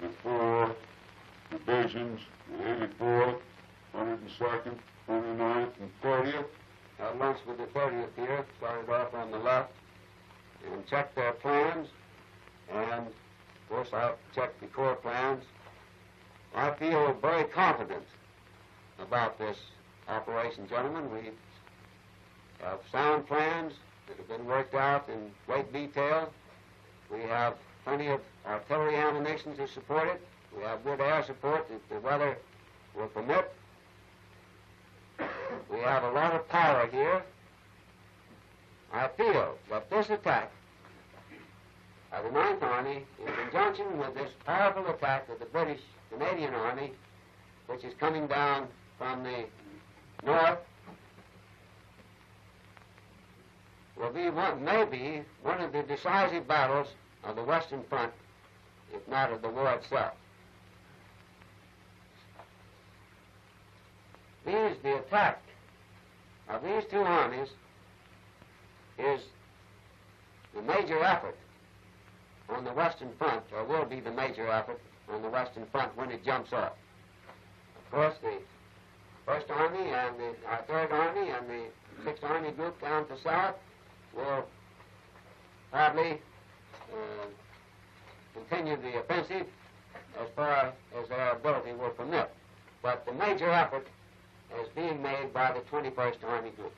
the four divisions, the 84th, 102nd, 29th, and 30th. I lunched with the 30th here, started off on the left, and checked their plans, and of course I checked the Corps plans. I feel very confident about this operation, gentlemen. We have sound plans that have been worked out in great detail. We have plenty of artillery ammunition to support it. We have good air support if the weather will permit. We have a lot of power here. I feel that this attack by the Ninth Army, in conjunction with this powerful attack of the British Canadian Army, which is coming down from the north, will be maybe one of the decisive battles of the Western Front, if not of the war itself. The attack of these two armies is the major effort on the Western Front, or will be the major effort on the Western Front when it jumps off. Of course, the First Army and our Third Army and the Sixth Army group down to south will probably continue the offensive as far as their ability will permit. But the major effort is being made by the 21st Army Group.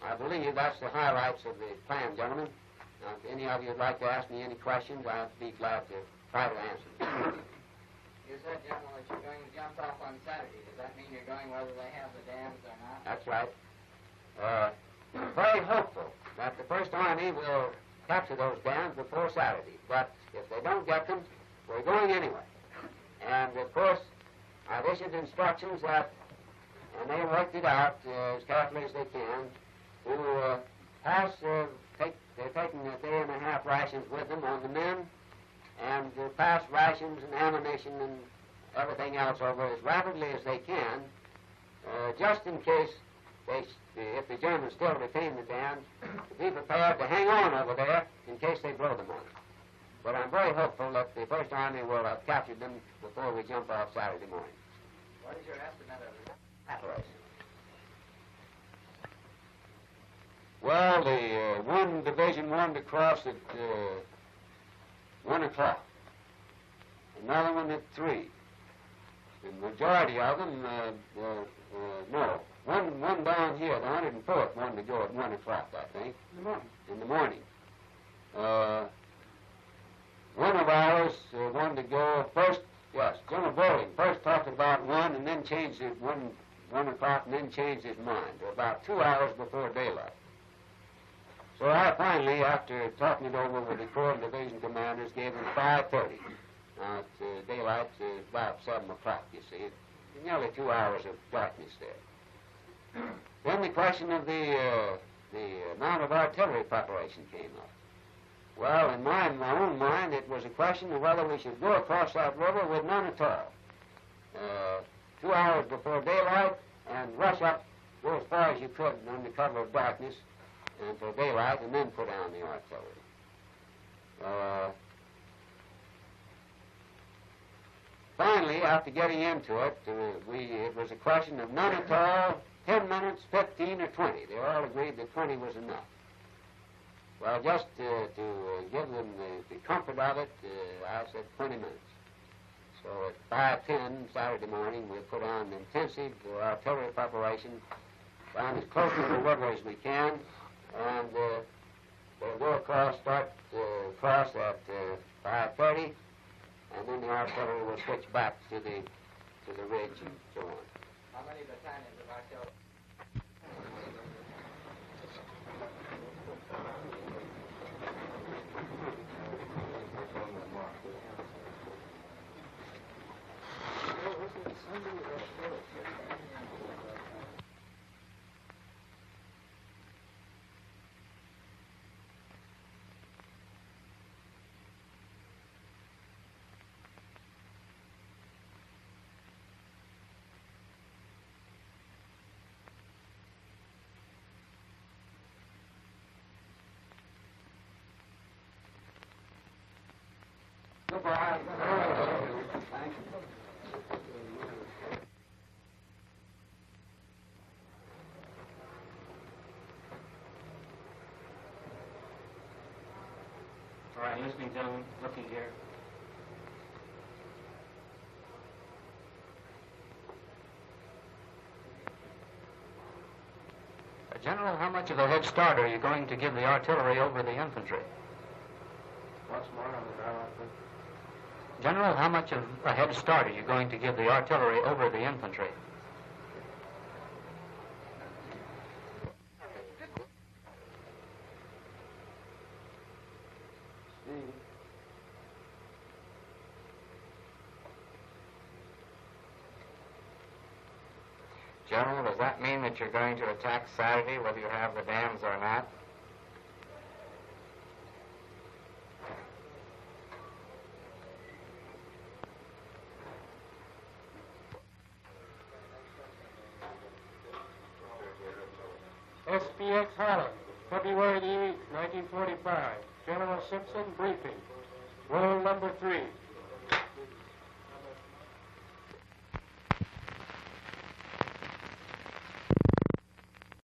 I believe that's the highlights of the plan, gentlemen. Now, if any of you would like to ask me any questions, I'd be glad to try to answer them. You said, General, that you're going to jump off on Saturday. Does that mean you're going whether they have the dams or not? That's right. I'm very hopeful that the First Army will capture those dams before Saturday. But if they don't get them, we're going anyway. And, of course, I've issued instructions that, and they worked it out as carefully as they can, to pass, they're taking a day and a half rations with them on the men, and to pass rations and ammunition and everything else over as rapidly as they can, just in case if the Germans still retain the dams, to be prepared to hang on over there in case they blow them on it. But I'm very hopeful that the First Army will have captured them before we jump off Saturday morning. What is your estimate of the operation? Well, the one division wanted to cross at 1 o'clock. Another one at 3. The majority of them, no. One down here, the 104th, wanted to go at 1 o'clock, I think. In the morning. One of ours wanted to go first, yes, General Bowling first talked about 1 and then changed it 1 o'clock and then changed his mind, about 2 hours before daylight. So I finally, after talking it over with the Corps and Division commanders, gave them 5:30. Now, it's daylight about 7 o'clock, you see. Nearly 2 hours of darkness there. Then the question of the amount of artillery preparation came up. Well, in my own mind, it was a question of whether we should go across that river with none at all. 2 hours before daylight, and rush up, go as far as you could under cover of darkness until daylight, and then put down the artillery. Finally, after getting into it, it was a question of none at all, 10 minutes, 15, or 20. They all agreed that 20 was enough. Well, just to give them the comfort of it, I said 20 minutes. So at 5:10 Saturday morning, we'll put on intensive artillery preparation down as close to the river as we can, and they'll go across, cross at 5:30, and then the artillery will switch back to the ridge and so on. How many battalions of artillery? Goodbye. Thanks. All right, listening, gentlemen, looking here. General, how much of a head start are you going to give the artillery over the infantry? Once more on the dial. General, how much of a head start are you going to give the artillery over the infantry? General, does that mean that you're going to attack Saturday, whether you have the dams or not? SPX Holland, February the 8th, 1945. General Simpson briefing. Rule number 3.